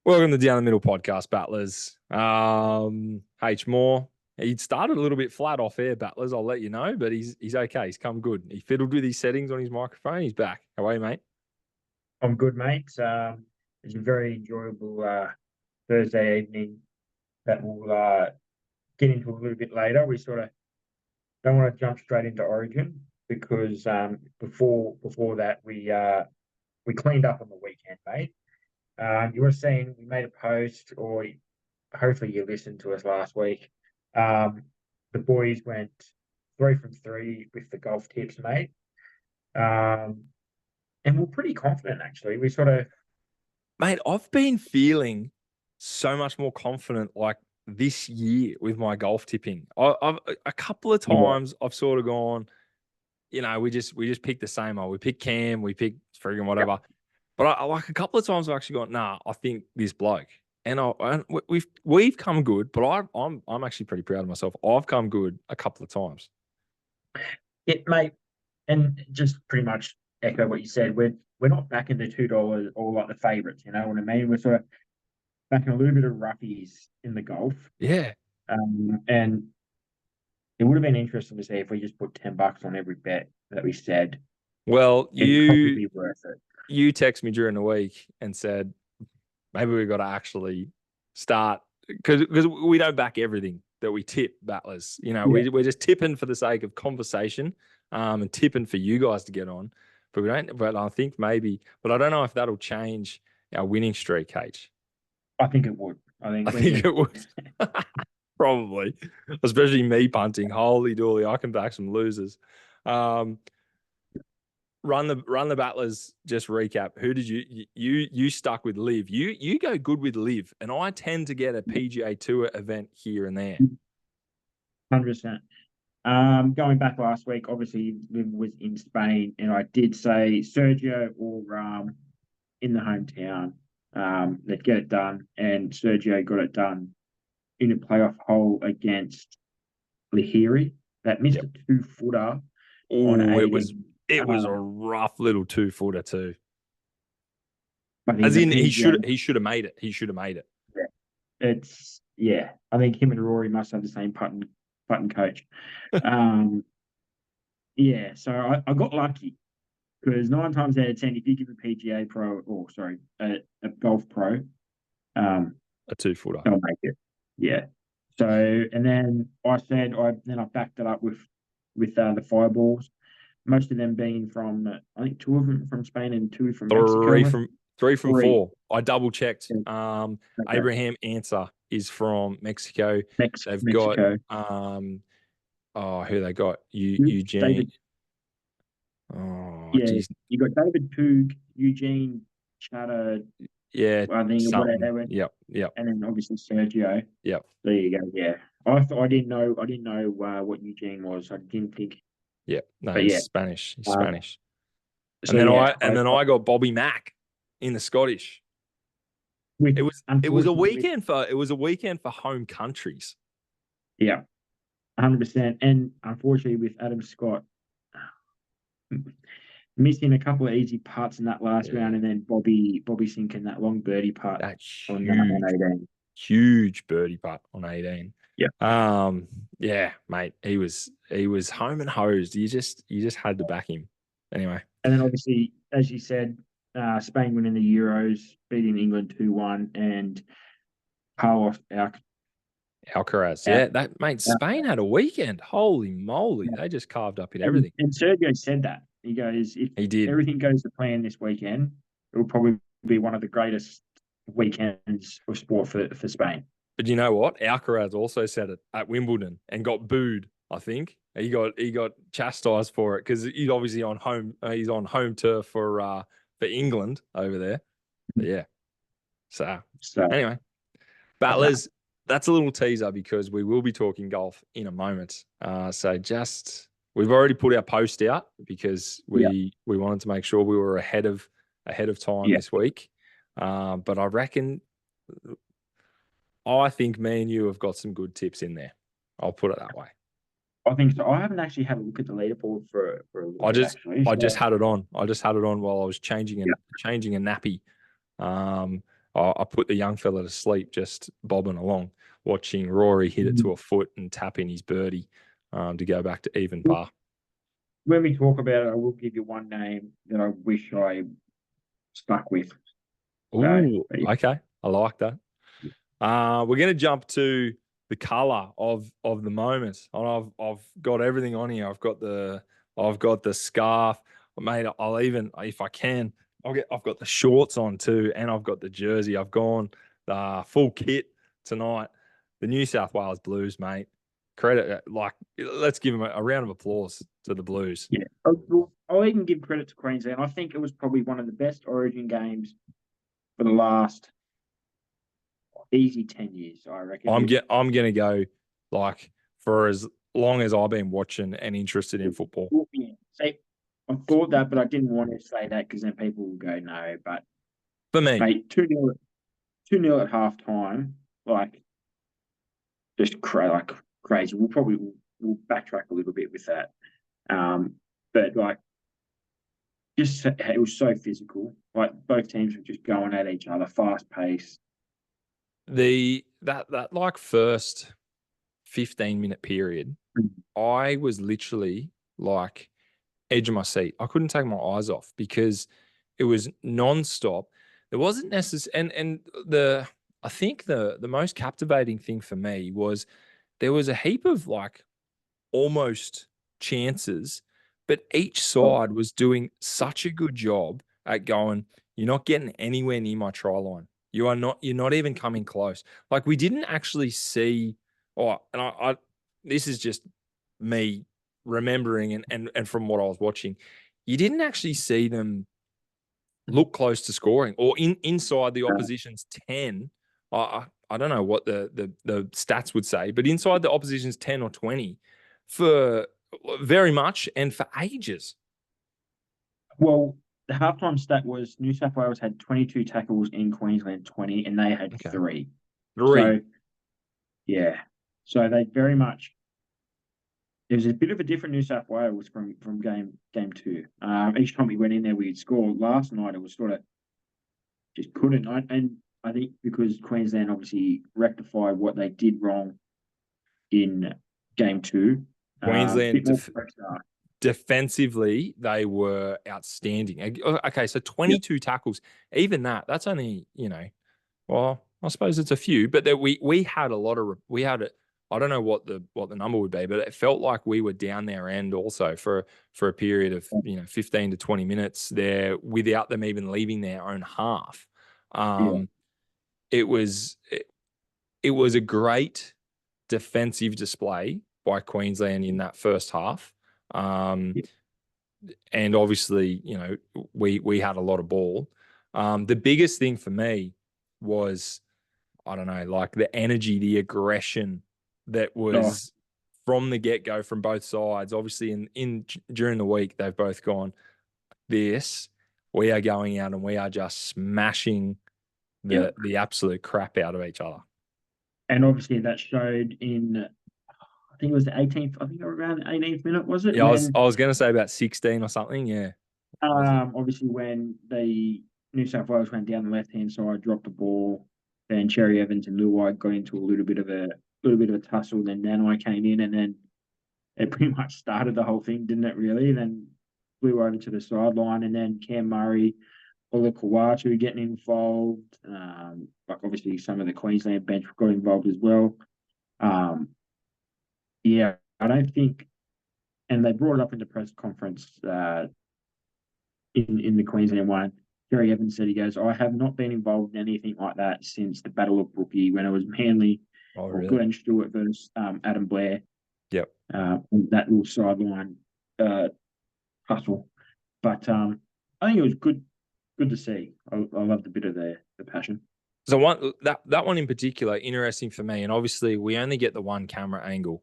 Welcome to Down the Middle podcast, Battlers. H Moore. He started a little bit flat off air, Battlers. I'll let you know, but he's okay. He's come good. He fiddled with his settings on his microphone. He's back. How are you, mate? I'm good, mate. It's a very enjoyable Thursday evening that we'll get into a little bit later. We sort of don't want to jump straight into Origin because before that we cleaned up on the weekend, mate. You were saying we made a post, or hopefully you listened to us last week. The boys went 3 from 3 with the golf tips, mate. And we're pretty confident, actually. We sort of, Mate, I've been feeling so much more confident like this year with my golf tipping. I've a couple of times I've sort of gone, we just pick the same old. We pick Cam, we pick friggin' whatever. But I like a couple of times I've actually gone, nah, I think this bloke. And we've come good, but I'm actually pretty proud of myself. I've come good a couple of times. mate, and just pretty much echo what you said. We're not back in the $2 or like the favourites. You know what I mean? We're sort of back in a little bit of roughies in the golf. Yeah. And it would have been interesting to see if we just put $10 on every bet that we said. Well, It'd probably be worth it. You text me during the week and said maybe we've got to actually start because we don't back everything that we tip, Battlers. We're just tipping for the sake of conversation and tipping for you guys to get on. But we don't. But I think maybe. But I don't know if that'll change our winning streak, H. I think it would. I think it would. Probably, especially me punting. Holy dooly, I can back some losers. Run the Battlers. Just recap. Who did you stuck with Liv? You go good with Liv, and I tend to get a PGA Tour event here and there. 100%. Going back last week, obviously Liv was in Spain, and I did say Sergio or in the hometown, they'd get it done, and Sergio got it done in a playoff hole against Lahiri that missed a 2-footer. It was a rough little 2-footer too. As in, he should have made it. He should have made it. Yeah, I think him and Rory must have the same putting coach. Yeah, so I got lucky because 9 times out of 10, if you give a PGA pro, a golf pro, a 2-footer, they'll make it. Yeah. So, and then I backed it up with the fireballs. Most of them being from, I think 2 of them from Spain and 2 from Mexico. Three from 4. I double checked. Okay. Abraham Answer is from Mexico. They've Mexico. got who they got? Eugene. David. Geez. You got David Poog, Eugene Chatter. Yeah, I think whatever. Yep. And then obviously Sergio. Yep. There you go. Yeah, I didn't know what Eugene was. I didn't think. Yeah, no, he's Spanish. He's Spanish. So and then I got Bobby Mack in the Scottish. It was a weekend for home countries. Yeah, 100%. And unfortunately, with Adam Scott missing a couple of easy putts in that last round, and then Bobby sinking that long birdie putt on 18. Huge birdie putt on 18. Yeah. Yeah, mate. He was home and hosed. You just had to back him. Anyway. And then obviously, as you said, Spain winning the Euros, beating England 2-1, and Carlos Alcaraz. Yeah, that mate. Spain had a weekend. Holy moly. They just carved up in everything. And Sergio said that. He goes, if everything goes to plan this weekend, it will probably be one of the greatest weekends of sport for Spain. But you know what? Alcaraz also said it at Wimbledon and got booed. I think he got chastised for it because he's obviously on home. He's on home turf for England over there. But yeah. So anyway, Battlers. That's a little teaser because we will be talking golf in a moment. We've already put our post out because we wanted to make sure we were ahead of time this week. But I think me and you have got some good tips in there. I'll put it that way. I think so. I haven't actually had a look at the leaderboard for a little bit, I just had it on. I just had it on while I was changing a nappy. I put the young fella to sleep just bobbing along, watching Rory hit it to a foot and tap in his birdie to go back to even par. When we talk about it, I will give you one name that I wish I stuck with. Ooh, okay. I like that. We're going to jump to the color of the moment. And I've got everything on here. I've got the scarf, mate. I'll even, if I can, I've got the shorts on too, and I've got the jersey. I've gone the full kit tonight. The New South Wales Blues, mate. Credit, let's give them a round of applause to the Blues. Yeah, I'll even give credit to Queensland. I think it was probably one of the best Origin games for the last easy 10 years, I reckon. I'm gonna go like for as long as I've been watching and interested in football. Yeah. See, I thought that, but I didn't want to say that because then people will go no. But For me, mate, 2-0 at halftime, like just crazy. We'll backtrack a little bit with that. But like just it was so physical. Like both teams were just going at each other, fast pace. That like first 15-minute period, I was literally like edge of my seat. I couldn't take my eyes off because it was non-stop. There wasn't necessarily, and I think the most captivating thing for me was there was a heap of like almost chances, but each side was doing such a good job at going, you're not getting anywhere near my try line. You're not even coming close. Like we didn't actually see, and I this is just me remembering and from what I was watching, you didn't actually see them look close to scoring or inside the opposition's 10. I don't know what the stats would say, but inside the opposition's 10 or 20 for very much and for ages. Well, the halftime stat was New South Wales had 22 tackles in Queensland 20, and they had 3. So, yeah. So they very much. It was a bit of a different New South Wales from game 2. Each time we went in there, we'd score. Last night, it was sort of just couldn't. And I think because Queensland obviously rectified what they did wrong in game 2. Queensland defensively, they were outstanding. Okay, so 22 tackles. Even that's only, well, I suppose it's a few, but we had a lot of I don't know what the number would be, but it felt like we were down their end also for a period of 15 to 20 minutes there without them even leaving their own half. It was a great defensive display by Queensland in that first half. And obviously, we had a lot of ball. The biggest thing for me was, I don't know, like the energy, the aggression that was from the get-go from both sides. Obviously, during the week, they've both gone, we are going out and we are just smashing the absolute crap out of each other. And obviously that showed in, I think it was the 18th, I think around the 18th minute, was it? Yeah, I was going to say about 16 or something, yeah. Obviously when the New South Wales went down the left-hand side, dropped the ball, then Cherry Evans and Luai got into a little bit of a tussle, then Nanai came in, and then it pretty much started the whole thing, didn't it really? Then flew over to the sideline, and then Cam Murray, Ola Kawatu getting involved. Like obviously some of the Queensland bench got involved as well. Yeah, I don't think, and they brought it up in the press conference in the Queensland one. Jerry Evans said, he goes, I have not been involved in anything like that since the Battle of Brookie when it was Manly or Glenn Stewart versus Adam Blair. Yep. That little sideline hustle. But I think it was good to see. I loved a bit of the passion. So that one in particular, interesting for me, and obviously we only get the one camera angle,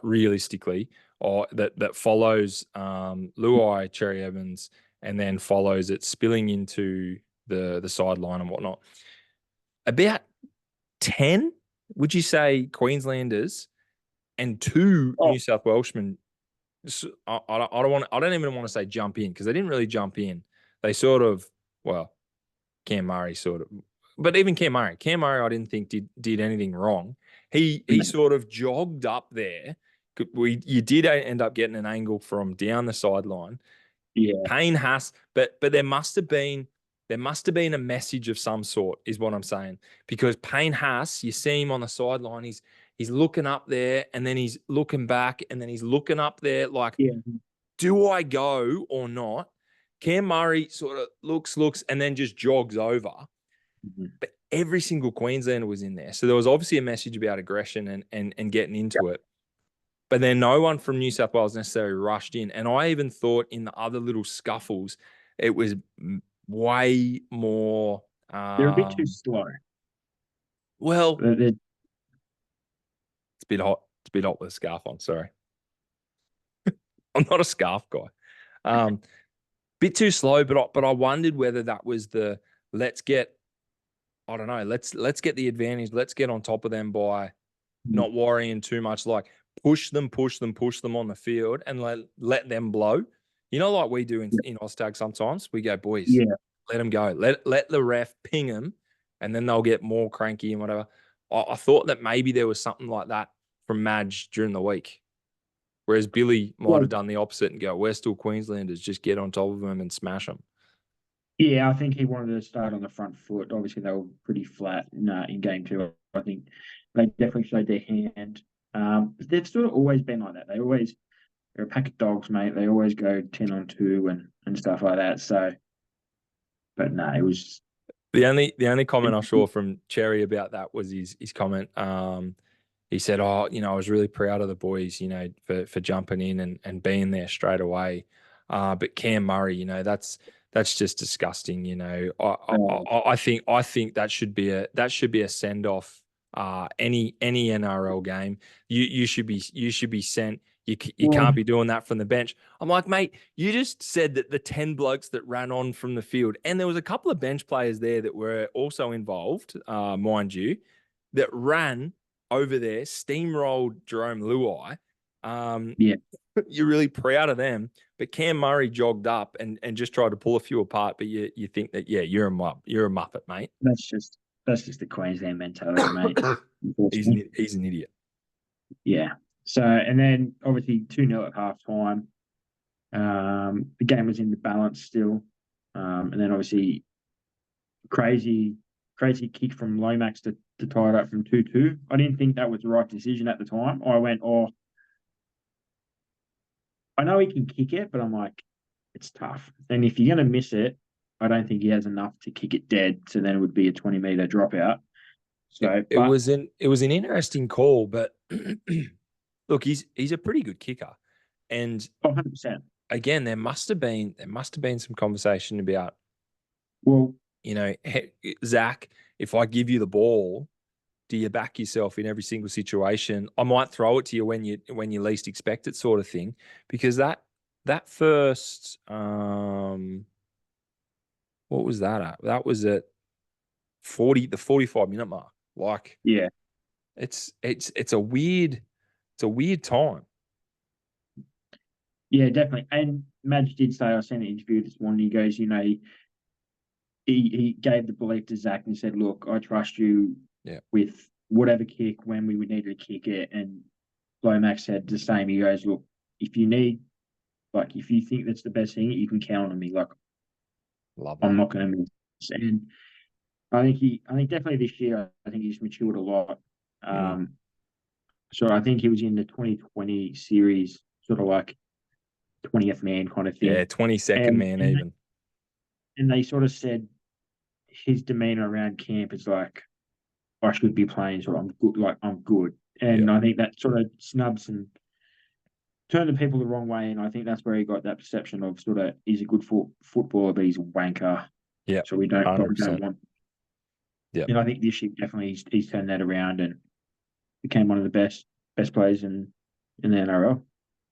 realistically, or that follows Luai, Cherry Evans, and then follows it spilling into the sideline and whatnot. About 10, would you say, Queenslanders and 2 New South Welshmen? I don't even want to say jump in because they didn't really jump in. They sort of, well, Cam Murray sort of but even Cam Murray, I didn't think did anything wrong. He sort of jogged up there. You did end up getting an angle from down the sideline. Yeah, Payne Haas, but there must have been a message of some sort, is what I'm saying. Because Payne Haas, you see him on the sideline, he's looking up there, and then he's looking back, and then he's looking up there, like, yeah, do I go or not? Cam Murray sort of looks, and then just jogs over. mhm. But every single Queenslander was in there. So there was obviously a message about aggression and getting into it. But then no one from New South Wales necessarily rushed in. And I even thought in the other little scuffles, it was way more. They're a bit too slow. Well, They're, it's a bit hot. It's a bit hot with a scarf on. Sorry. I'm not a scarf guy. Bit too slow, but I wondered whether that was the let's get, I don't know, let's get the advantage. Let's get on top of them by not worrying too much, like push them on the field and let them blow. You know, like we do in Oztag sometimes. We go, boys, yeah. let them go. Let the ref ping them, and then they'll get more cranky and whatever. I thought that maybe there was something like that from Madge during the week, whereas Billy might have done the opposite and go, we're still Queenslanders, just get on top of them and smash them. Yeah, I think he wanted to start on the front foot. Obviously, they were pretty flat in game two. I think they definitely showed their hand. But they've sort of always been like that. They're a pack of dogs, mate. They always go 10-on-2 and stuff like that. So, but no, it was The only comment I saw from Cherry about that was his comment. He said, "Oh, I was really proud of the boys, for jumping in and being there straight away." But Cam Murray, that's just disgusting. I think that should be a send off. Any NRL game, you should be sent. You can't be doing that from the bench. I'm like, mate, you just said that the 10 blokes that ran on from the field, and there was a couple of bench players there that were also involved, mind you, that ran over there, steamrolled Jerome Luai. yeah. You're really proud of them. But Cam Murray jogged up and just tried to pull a few apart. But you think that, yeah, you're a muppet, mate. That's just the Queensland mentality, mate. He's an idiot. Yeah. So, and then obviously 2-0 at half time. The game was in the balance still. And then obviously crazy kick from Lomax to tie it up from 2-2. I didn't think that was the right decision at the time. I went, I know he can kick it, but I'm like, it's tough. And if you're going to miss it, I don't think he has enough to kick it dead. So then it would be a 20-meter dropout. So it was an interesting call, but look, he's a pretty good kicker, and 100%. Again, there must have been some conversation about, Well, hey, Zach, if I give you the ball, do you back yourself in every single situation? I might throw it to you when you least expect it, sort of thing. Because that first, what was that at? That was at the 45-minute mark. Like, yeah, it's a weird time. yeah, definitely. And Madge did say, I sent an interview this morning. He goes, he gave the belief to Zach and said, look, I trust you with whatever kick when we would need to kick it. And Lomax said the same. He goes, look, if you think that's the best thing, you can count on me. Like, Love I'm that. not going to miss. And I think definitely this year, I think he's matured a lot. So I think he was in the 2020 series, sort of like 20th man kind of thing. Yeah, 22nd man even. And they sort of said his demeanor around camp is like, I should be playing, so I'm good. Like, I'm good. And I think that sort of snubs and turned the people the wrong way. And I think that's where he got that perception of sort of he's a good footballer, but he's a wanker. Yeah, so we don't 100%. want. Yeah, and I think this year definitely he's turned that around and became one of the best players in the NRL.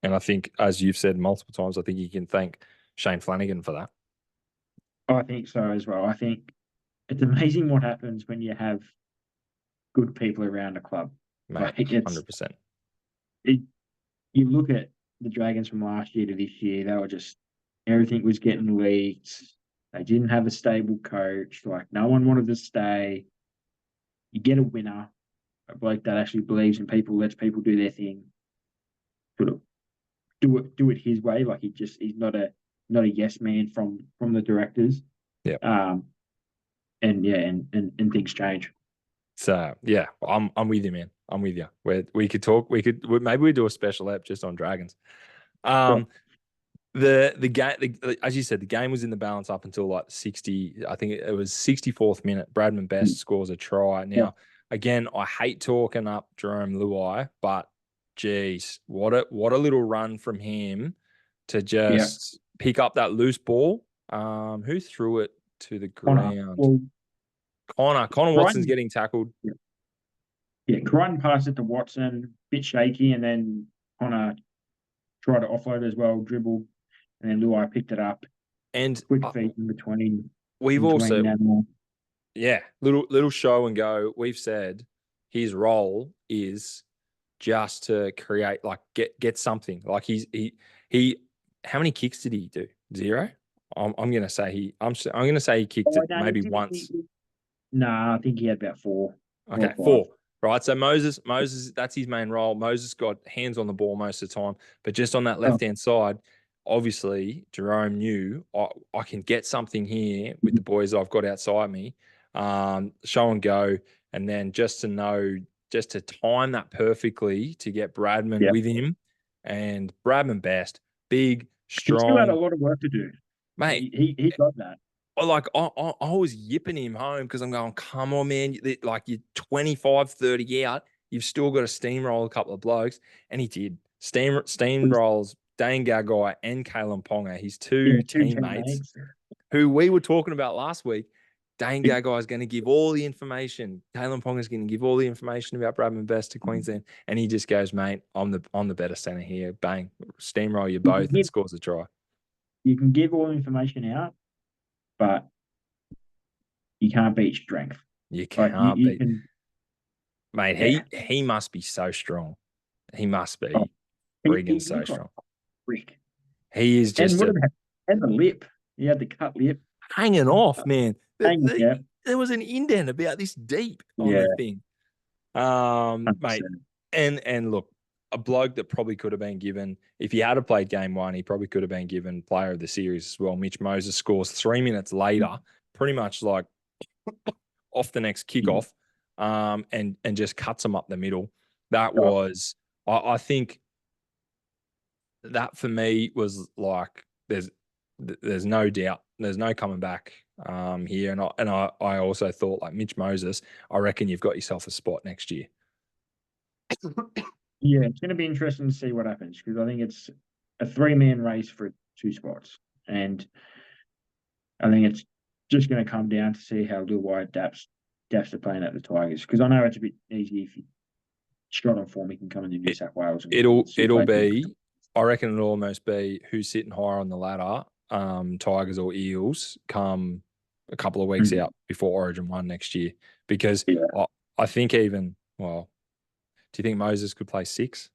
And I think, as you've said multiple times, I think you can thank Shane Flanagan for that. I think so as well. I think it's amazing what happens when you have good people around a club. Mate, Like, 100%. You look at the Dragons from last year to this year, they were just, everything was getting leaked. They didn't have a stable coach. Like, no one wanted to stay. You get a winner, a bloke that actually believes in people, lets people do their thing, sort of do it his way. Like, he's not a yes man from the directors. Yeah. And yeah, and things change. So yeah, I'm with you, man. I'm with you. We could talk. Maybe we do a special app just on Dragons. Sure. The game, as you said, the game was in the balance up until like 60. I think it was 64th minute. Bradman Best scores a try. Yeah. Now, again, I hate talking up Jerome Luai, but geez, what a little run from him to just pick up that loose ball. Who threw it to the ground? Well, Connor Watson's getting tackled. Yeah, Crichton passed it to Watson, bit shaky, and then Connor tried to offload as well, dribbled, and then Luai picked it up. And Quick feet in between. We've also, yeah, little show and go. We've said his role is just to create, like, get something. Like he how many kicks did he do? 0. I'm gonna say I'm gonna say he kicked it maybe once. Nah, I think he had about 4. Okay, 4. Right. So Moses, that's his main role. Moses got hands on the ball most of the time, but just on that left-hand side, obviously Jerome knew I can get something here with the boys I've got outside me, show and go, and then just to time that perfectly to get Bradman with him, and Bradman Best, big, strong. He still had a lot of work to do, mate. He got that. Like, I was yipping him home because I'm going, come on, man. Like, you're 25, 30 out. You've still got to steamroll a couple of blokes. And he did. Steamrolls Dane Gagai and Kalen Ponga, his two teammates, who we were talking about last week. Dane Gagai is going to give all the information. Kalen Ponga is going to give all the information about Bradman Best to Queensland. And he just goes, mate, I'm the better centre here. Bang. Steamroll you both and scores a try. You can give all the information out, but you can't beat strength. You can't beat. Mate, he must be so strong. He must be friggin' so strong. He is just and the lip. He had the cut lip hanging off, man. There was an indent about this deep on the thing. Mate, and look, a bloke that probably could have been given, if he had played game 1, he probably could have been given player of the series as well. Mitch Moses scores 3 minutes later, pretty much like off the next kickoff, and just cuts them up the middle. That was, I think, that for me was like, there's no doubt, there's no coming back here. And I also thought, like, Mitch Moses, I reckon you've got yourself a spot next year. Yeah, it's going to be interesting to see what happens, because I think it's a 3-man race for 2 spots, and I think it's just going to come down to see how Luai adapts to playing at the Tigers, because I know it's a bit easy if you strong on form, he can come into New South Wales. It'll be, I reckon it'll almost be who's sitting higher on the ladder, Tigers or Eels, come a couple of weeks out before Origin 1 next year, because I think even, well, do you think Moses could play 6?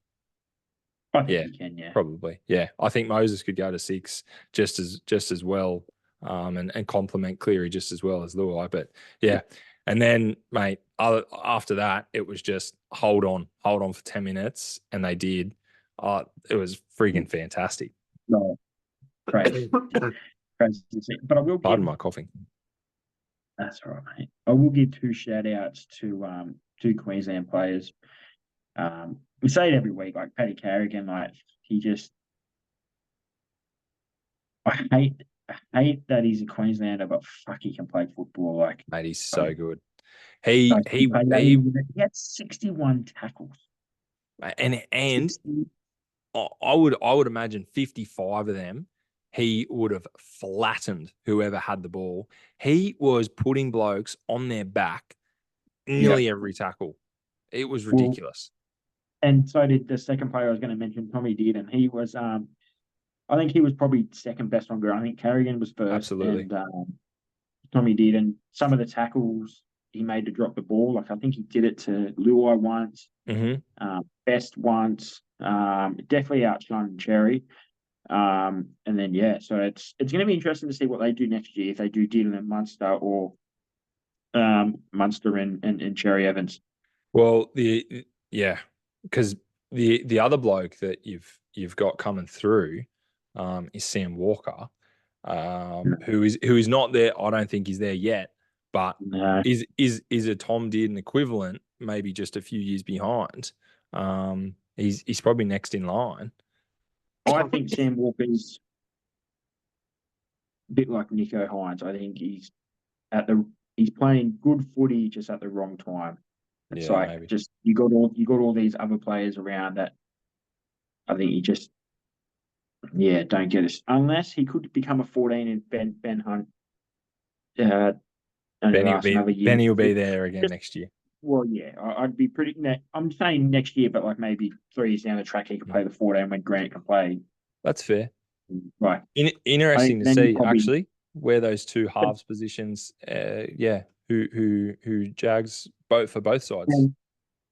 I think he can, probably. Yeah, I think Moses could go to 6 just as well, and complement Cleary just as well as Luai. But yeah, and then, mate, after that, it was just hold on for 10 minutes, and they did. It was freaking fantastic. No, crazy. But I will pardon my coughing. That's all right, mate. I will give 2 shout outs to 2 Queensland players. We say it every week, like Paddy Carrigan, like, he just, I hate that he's a Queenslander, but fuck, he can play football. Like, mate, he's so good. He had 61 tackles, and I would imagine 55 of them he would have flattened whoever had the ball. He was putting blokes on their back nearly every tackle. It was ridiculous. And so did the second player I was going to mention, Tommy Dearden. He was, I think he was probably second best on ground. I think Carrigan was first. Absolutely. And Tommy Dearden, some of the tackles he made to drop the ball, like, I think he did it to Luai once, Best once, definitely outshone Cherry. And then so it's going to be interesting to see what they do next year, if they do Dylan and Munster, or Munster and Cherry Evans. Well, because the other bloke that you've got coming through is Sam Walker, who is not there. I don't think he's there yet, but No. is a Tom Dearden equivalent, maybe just a few years behind. He's probably next in line. I think Sam Walker's a bit like Nico Hines. I think he's playing good footy just at the wrong time. It's like maybe. just you got all these other players around that I think you just don't get us, unless he could become a 14 and Ben Hunt only last another year. Benny will be there again next year. Well, yeah, I'd be pretty. I'm saying next year, but like maybe 3 years down the track, he could play the 14 when Grant can play. That's fair. Right. Interesting to see actually where those two halves positions. Who Jags for both sides.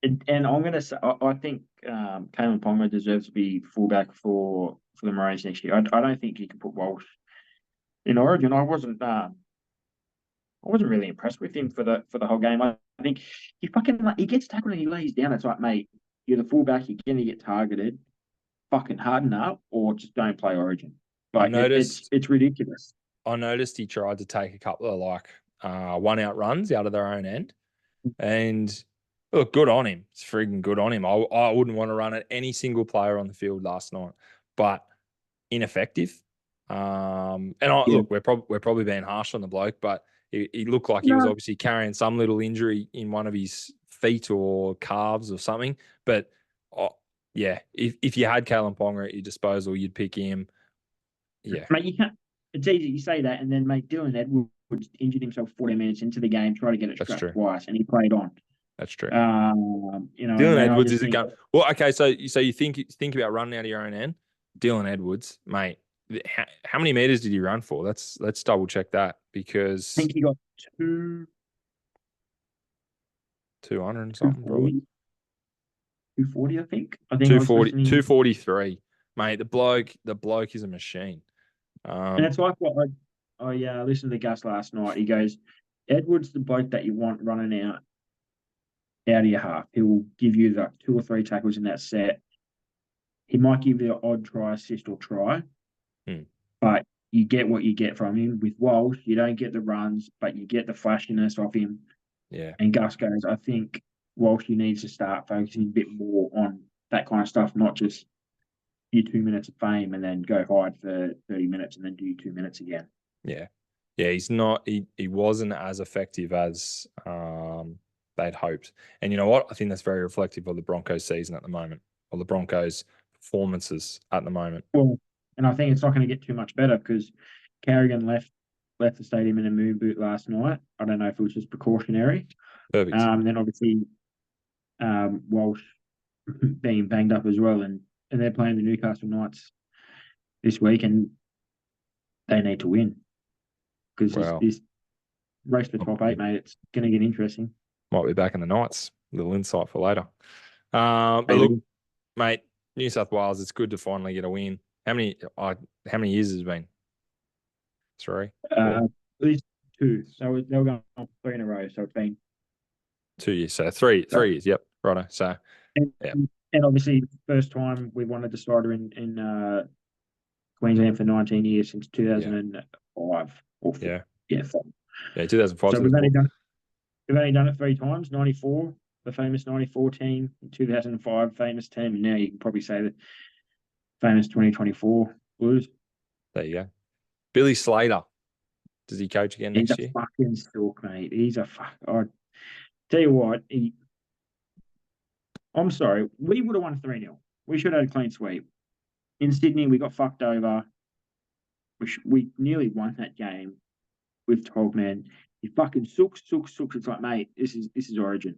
And I'm gonna say I think Kalen Ponga deserves to be fullback for the Maroons next year. I don't think you can put Walsh in Origin. I wasn't really impressed with him for the whole game. I think he gets tackled and he lays down. It's like, mate, you're the fullback. You're gonna get targeted. Fucking harden up, or just don't play Origin. Like, it's ridiculous. I noticed he tried to take a couple of 1 out runs out of their own end, and look, good on him. It's frigging good on him. I wouldn't want to run at any single player on the field last night, but ineffective. Look, we're probably being harsh on the bloke, but he looked like he was obviously carrying some little injury in one of his feet or calves or something. But if you had Kalen Ponga at your disposal, you'd pick him. Yeah, mate, you can't. It's easy you say that, and then mate, Dylan Edwards injured himself 40 minutes into the game, tried to get it strapped twice, and he played on. That's true. Dylan Edwards is a gun. Well, okay, so you think about running out of your own end. Dylan Edwards, mate, how many meters did he run for? Let's double check that, because I think he got 200 and something, probably 240. I think 243. Mate, the bloke is a machine. And it's like what I listened to Gus last night. He goes, Edwards, the bloke that you want running out of your half. He will give you the 2 or 3 tackles in that set. He might give you an odd try, assist, or try, but you get what you get from him. With Walsh, you don't get the runs, but you get the flashiness of him. Yeah. And Gus goes, I think Walsh needs to start focusing a bit more on that kind of stuff, not just your 2 minutes of fame and then go hide for 30 minutes and then do 2 minutes again. Yeah. He's not. He wasn't as effective as they'd hoped. And you know what? I think that's very reflective of the Broncos season at the moment, or the Broncos performances at the moment. Well, and I think it's not going to get too much better, because Carrigan left the stadium in a moon boot last night. I don't know if it was just precautionary. Perfect. Then obviously Walsh being banged up as well, and they're playing the Newcastle Knights this week, and they need to win, because this race to top 8, mate, it's going to get interesting. Might be back in the Knights. A little insight for later. But look, mate, New South Wales, it's good to finally get a win. How many years has it been? 3? At least 2. So they were going on 3 in a row. So it's been 2 years. So 3 years. Yep. Righto. So and obviously first time we won a decider in Queensland for 19 years, since 2005 or 4. Yeah. Yeah. 5. Yeah. 2005. So we've only done it 3 times. 94, the famous 94 team. 2005, famous team. And now you can probably say the famous 2024 Blues. There you go. Billy Slater. Does he coach again next year? He's a fucking stalk, mate. He's a fuck. I tell you what, I'm sorry. We would have won 3-0. We should have had a clean sweep. In Sydney, we got fucked over. We nearly won that game with Togman. He fucking sooks. It's like, mate, this is Origin.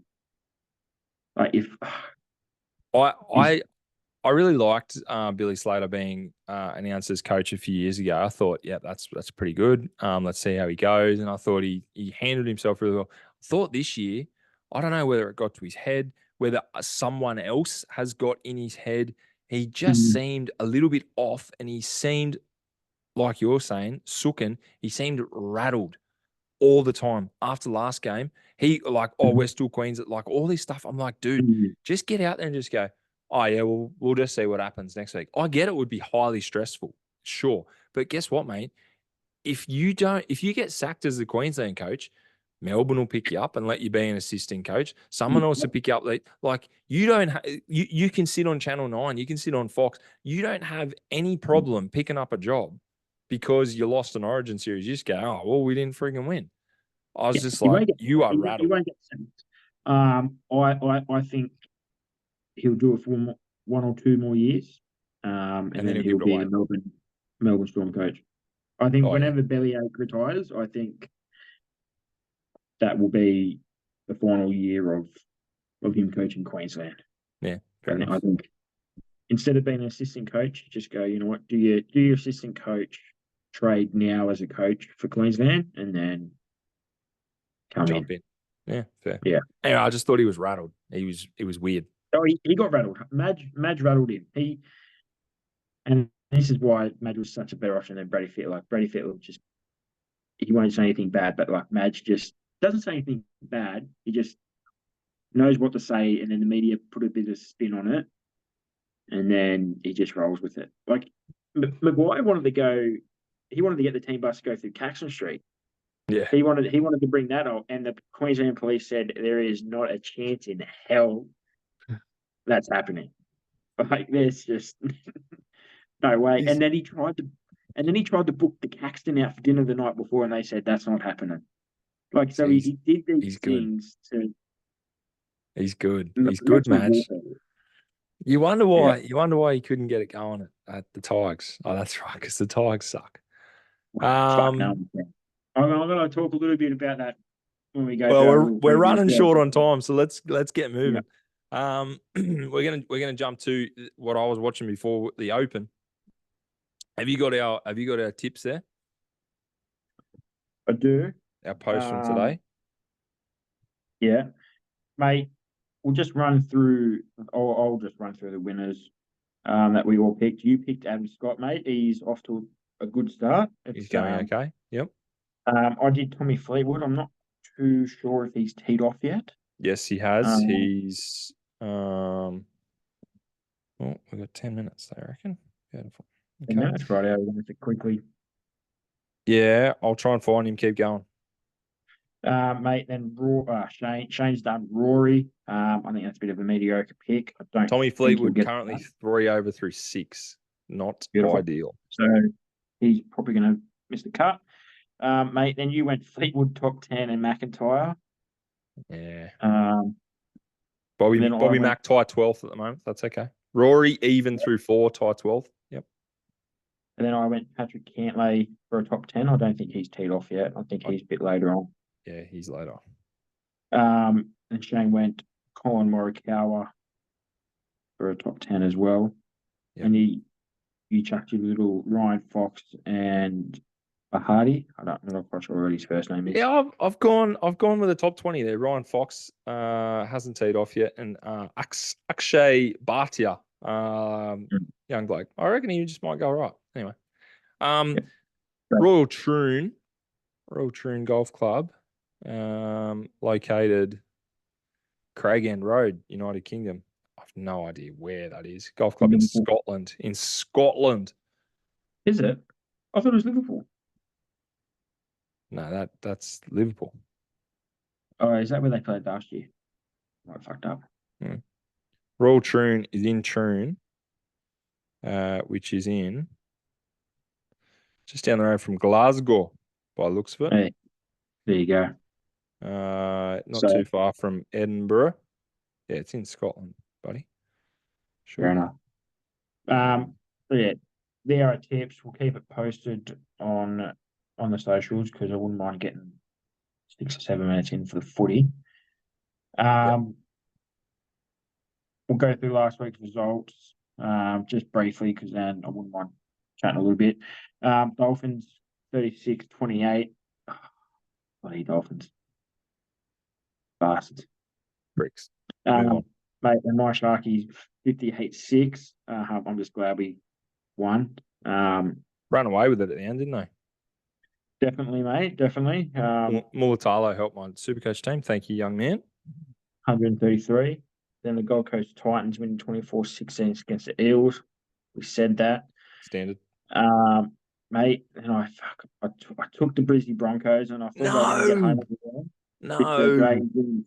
Like, if I really liked Billy Slater being announced as coach a few years ago. I thought, yeah, that's pretty good. Let's see how he goes. And I thought he handled himself really well. I thought this year, I don't know whether it got to his head, whether someone else has got in his head. he just seemed a little bit off, and he seemed, like you're saying, Sooken, he seemed rattled all the time. After last game, he like, oh, we're still Queens, like all this stuff. I'm like, dude, just get out there and just go, oh yeah, we'll just see what happens next week. I get it would be highly stressful, sure. But guess what, mate? If you get sacked as the Queensland coach, Melbourne will pick you up and let you be an assistant coach. Someone else will pick you up. Like you don't, you can sit on Channel 9, you can sit on Fox. You don't have any problem picking up a job because you lost an Origin series. You just go, oh, well, we didn't freaking win. I was just like, you are rattled. He won't get sacked. I think he'll do it for one or two more years, and then he'll he'll give it be the Melbourne Storm coach. I think whenever Bellyache retires, I think that will be the final year of him coaching Queensland. Yeah, fair enough. I think instead of being an assistant coach, just go, you know what, do your assistant coach trade now as a coach for Queensland, and then jump in. Yeah, fair. Yeah. Anyway, I just thought he was rattled. It was weird. Oh, he got rattled. Madge rattled him. And this is why Madge was such a better option than Brady Fittler. Like Brady Fittler just, he won't say anything bad, but like Madge just doesn't say anything bad. He just knows what to say, and then the media put a bit of spin on it, and then he just rolls with it. Like Maguire wanted to go, he wanted to get the team bus to go through Caxton Street. Yeah, he wanted to bring that up, and the Queensland Police said there is not a chance in hell that's happening. Like there's just no way. And then he tried to book the Caxton out for dinner the night before, and they said that's not happening. Like so, he did these things to. He's good. He's good, Madge. You wonder why. Yeah. You wonder why he couldn't get it going at the Tigers. Oh, that's right, because the Tigers suck. Fuck no. I'm going to talk a little bit about that when we go. Well, we're running short on time, so let's get moving. Yeah. We're gonna jump to what I was watching before the Open. Have you got our tips there? I do. Our post from today. Yeah, mate. We'll just run through. I'll just run through the winners that we all picked. You picked Adam Scott, mate. He's off to a good start. He's going okay. Yep. I did Tommy Fleetwood. I'm not too sure if he's teed off yet. Yes, he has. He's well, we've got 10 minutes, I reckon. Beautiful. Okay. 10 minutes, right out. We're going to quickly. Yeah, I'll try and find him. Keep going. Mate, then Shane's done Rory. I think that's a bit of a mediocre pick. I don't. Tommy Fleetwood currently 3 over through 6. Not ideal. So he's probably going to miss the cut. Mate, then you went Fleetwood top 10 and McIntyre. Yeah. Bobby Mac tie 12th at the moment. That's okay. Rory even through 4, tie 12th. Yep. And then I went Patrick Cantlay for a top 10. I don't think he's teed off yet. I think he's a bit later on. Yeah, he's later. And Shane went Colin Morikawa for a top 10 as well. Yep. And you chucked your little Ryan Fox and Hardy. I'm not quite sure what his first name is. Yeah, I've gone with the top 20 there. Ryan Fox hasn't teed off yet, and Akshay Bhatia, young bloke. I reckon he just might go right. Anyway, Royal Troon Golf Club, located Craig End Road, United Kingdom. I've no idea where that is. Golf club in Scotland. In Scotland. Is it? I thought it was Liverpool. No, that's Liverpool. Oh, is that where they played last year? I fucked up. Royal Troon is in Troon, which is in just down the road from Glasgow, by the looks of it. Hey, there you go. Not too far from Edinburgh. Yeah, it's in Scotland, buddy. Sure. Fair enough. Yeah, there are tips. We'll keep it posted on the socials because I wouldn't mind getting 6 or 7 minutes in for the footy. We'll go through last week's results just briefly because then I wouldn't mind chatting a little bit. Dolphins 36-28. Bloody Dolphins. Bastards. Bricks. Mate, and my Sharkies 58-6. I'm just glad we won. Ran away with it at the end, didn't they? Definitely, mate. Definitely. Mulatalo helped my Supercoach team. Thank you, young man. 133. Then the Gold Coast Titans winning 24-16 against the Eels. We said that. Standard. Mate, and I took the Brisbane Broncos and I thought they were going to get home again. With the No. Dragons winning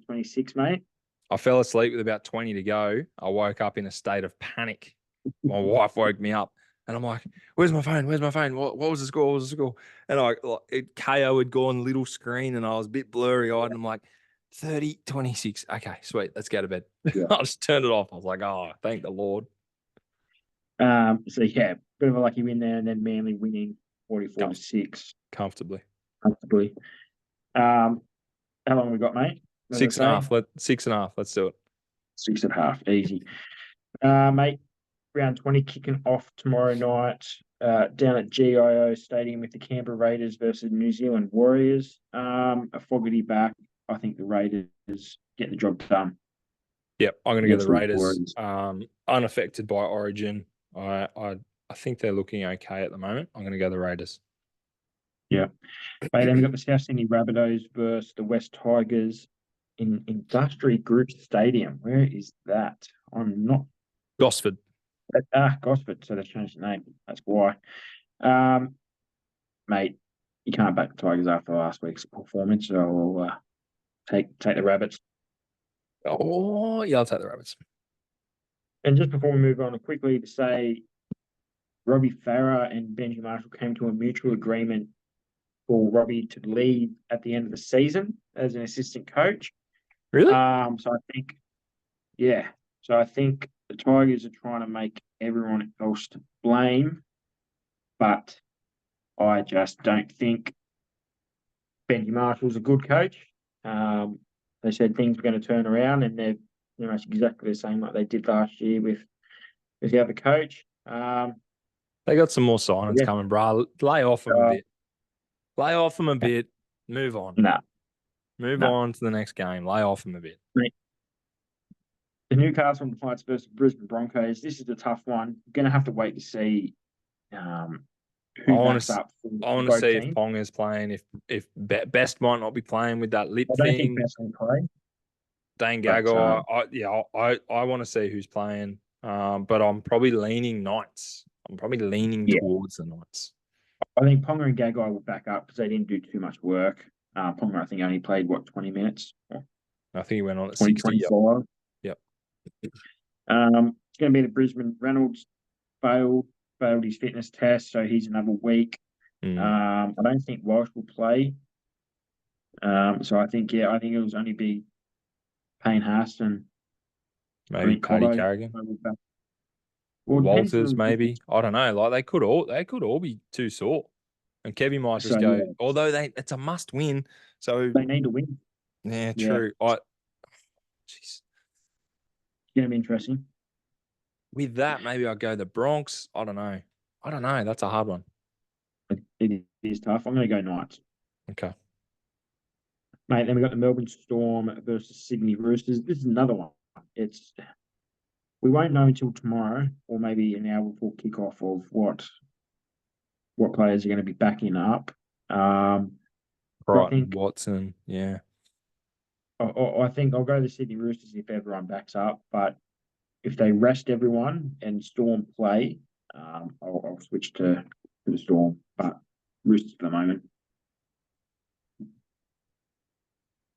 30-26, mate. I fell asleep with about 20 to go. I woke up in a state of panic. My wife woke me up and I'm like, where's my phone? Where's my phone? What was the score? What was the score? And KO had gone little screen and I was a bit blurry eyed and I'm like, 30-26. Okay, sweet. Let's go to bed. Yeah. I just turned it off. I was like, oh, thank the Lord. So yeah, bit of a lucky win there, and then Manly winning 44-6 comfortably. How long we got, mate? 6.5. 6.5. Let's do it. 6.5. Easy. Mate, round 20 kicking off tomorrow night down at GIO Stadium with the Canberra Raiders versus New Zealand Warriors. A Fogarty back. I think the Raiders get the job done. Yep, I'm going to go the Raiders. Warriors. Unaffected by Origin. I think they're looking okay at the moment. I'm going to go the Raiders. Yeah. Mate, then we've got the South Sydney Rabbitohs versus the West Tigers in Industry Group Stadium. Where is that? I'm not. Gosford. Gosford. So they've changed the name. That's why. Mate, you can't back the Tigers after last week's performance, so I'll take the Rabbits. Oh, yeah, I'll take the Rabbits. And just before we move on, quickly to say, Robbie Farah and Benji Marshall came to a mutual agreement for Robbie to leave at the end of the season as an assistant coach. Really? So I think, yeah. So I think the Tigers are trying to make everyone else to blame, but I just don't think Benji Marshall's a good coach. They said things were going to turn around, and they're pretty much exactly the same like they did last year with the other coach. They got some more signings coming, bro. Lay off them a bit. Lay off them a bit. Move on. Move on to the next game. Lay off them a bit. The Newcastle Knights versus Brisbane Broncos. This is a tough one. We're going to have to wait to see who backs up. I want to see if Ponga's playing. If Best might not be playing with that lip I don't thing. think Best will play. Dane Gagai. I want to see who's playing. But I'm probably leaning Knights. I'm probably leaning towards the Knights. I think Ponga and Gagai will back up because they didn't do too much work. Ponga, I think, only played 20 minutes. I think he went on at 60. 25. Yep. It's going to be the Brisbane. Reynolds failed his fitness test, so he's another week. I don't think Walsh will play. So I think it will only be Payne Haas and maybe Paddy Carrigan. Walters, maybe. I don't know. Like they could all be too sore. And Kevin might just go. Yeah. Although it's a must win, so they need to win. Yeah, true. Jeez, it's gonna be interesting. With that, maybe I'll go the Bronx. I don't know. That's a hard one. It is tough. I'm gonna go Knights. Okay. Mate, then we got the Melbourne Storm versus Sydney Roosters. This is another one. We won't know until tomorrow, or maybe an hour before kickoff, of what players are going to be backing up. Right, I think Watson, yeah. I think I'll go the Sydney Roosters if everyone backs up, but if they rest everyone and Storm play, I'll switch to the Storm, but Roosters for the moment.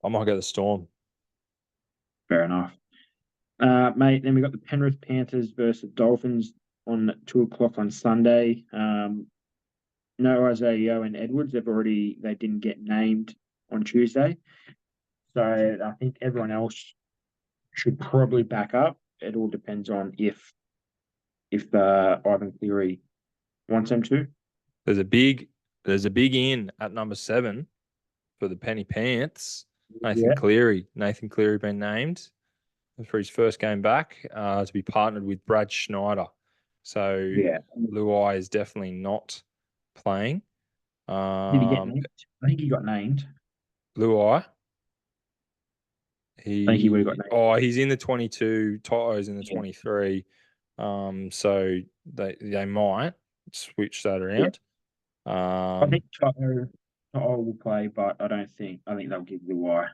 I might go the Storm. Fair enough. Mate, then we got the Penrith Panthers versus Dolphins on 2:00 on Sunday. No Isaiah Yeo and Edwards. They didn't get named on Tuesday. So I think everyone else should probably back up. It all depends on if Ivan Cleary wants them to. There's a big in at number 7 for the Penny Pants. Nathan Cleary been named for his first game back to be partnered with Brad Schneider. So Luai is definitely not playing. Did he get named? I think he got named. Luai. I think he would have got named. He's in the 22. Toto's in the Yeah. 23. So they might switch that Yeah. around. I think Toto will play, but I think they'll give Luai.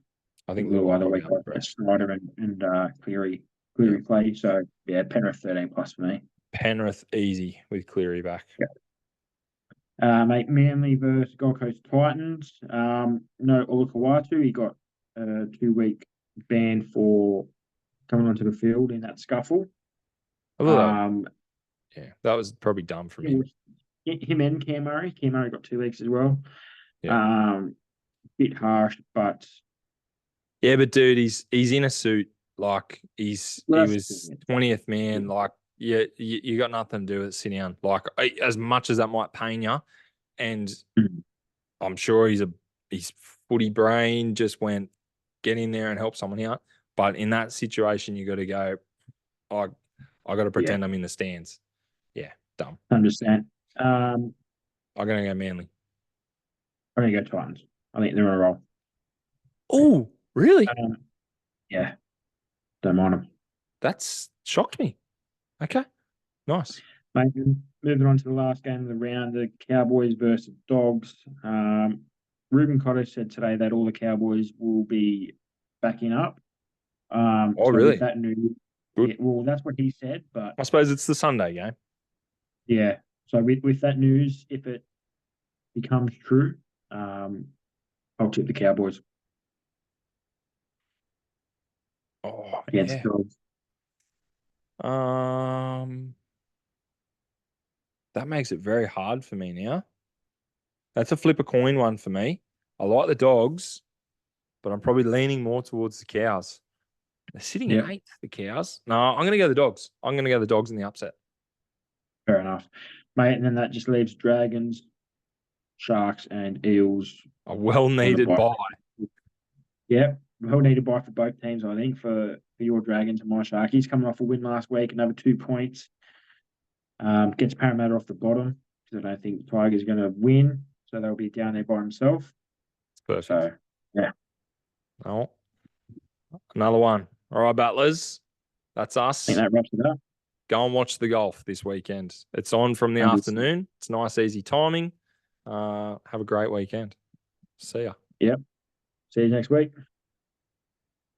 I Give think Luai Luai the probably week has off. the Let rest. Snyder and Cleary Yeah. play. So yeah, Penrith 13 plus for me. Penrith easy with Cleary back. Yeah. Mate, Manly versus Gold Coast Titans. No Olakawatu. He got a 2-week ban for coming onto the field in that scuffle. I thought Um, that was probably dumb from it him. was him and Cam Murray. Cam Murray got 2 weeks as well. Yeah. Bit harsh, but Yeah, but dude, he's in a suit. Like he was 20th man. Like you got nothing to do with it. Sit down. Like as much as that might pain you, and I'm sure his footy brain just went get in there and help someone out. But in that situation, you got to go. I got to pretend I'm in the stands. Yeah, dumb. Understand. I'm gonna go Manly. I'm gonna go Titans. I think they're a roll. Oh, really? Yeah, don't mind them. That's shocked me. Okay, nice. Mate, moving on to the last game of the round, the Cowboys versus Dogs. Ruben Cottage said today that all the Cowboys will be backing up. Oh, so really? with that news, Good. well, that's what he said, but I suppose it's the Sunday game. yeah. So with that news, if it becomes true, I'll tip the Cowboys Oh, against yeah. Dogs. That makes it very hard for me now. That's a flip a coin one for me. I like the Dogs, but I'm probably leaning more towards the Cows. They're sitting in Yep, 8th, the Cows. No, I'm going to go the Dogs. I'm going to go the Dogs in the upset. fair enough, mate. And then that just leaves Dragons, Sharks, and Eels. A well-needed buy. Yeah, we'll need a buy for both teams, I think, for your Dragons and my Sharkies. Coming off a win last week, another 2 points. Gets Parramatta off the bottom because I don't think Tiger's going to win, so they'll be down there by himself. Perfect. So, yeah. Oh, another one. All right, Battlers. That's us. I think that wraps it up. Go and watch the golf this weekend. It's on from the afternoon. It's nice, easy timing. Have a great weekend. See ya. Yep. See you next week.